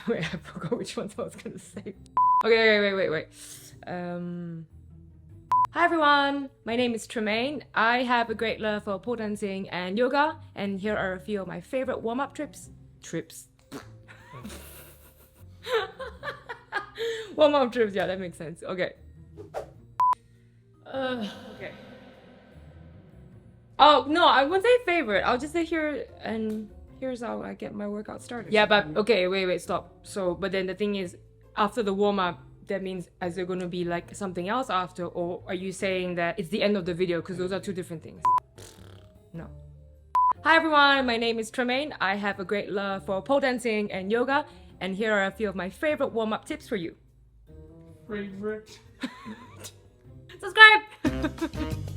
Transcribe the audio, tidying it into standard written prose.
Wait, I forgot which ones I was gonna say. Okay, wait. Hi everyone, my name is Tremaine. I have a great love for pole dancing and yoga, and here are a few of my favorite warm-up trips. Warm-up trips, yeah, that makes sense. Okay. Okay. Oh no, I wouldn't say favorite. I'll just say here, and here's how I get my workout started. Yeah, but okay, wait, stop. So, but then the thing is, after the warm-up, that means is there gonna be like something else after, or are you saying that it's the end of the video? Because those are two different things. No. Hi everyone, my name is Tremaine. I have a great love for pole dancing and yoga, and here are a few of my favorite warm-up tips for you. Favorite. Subscribe!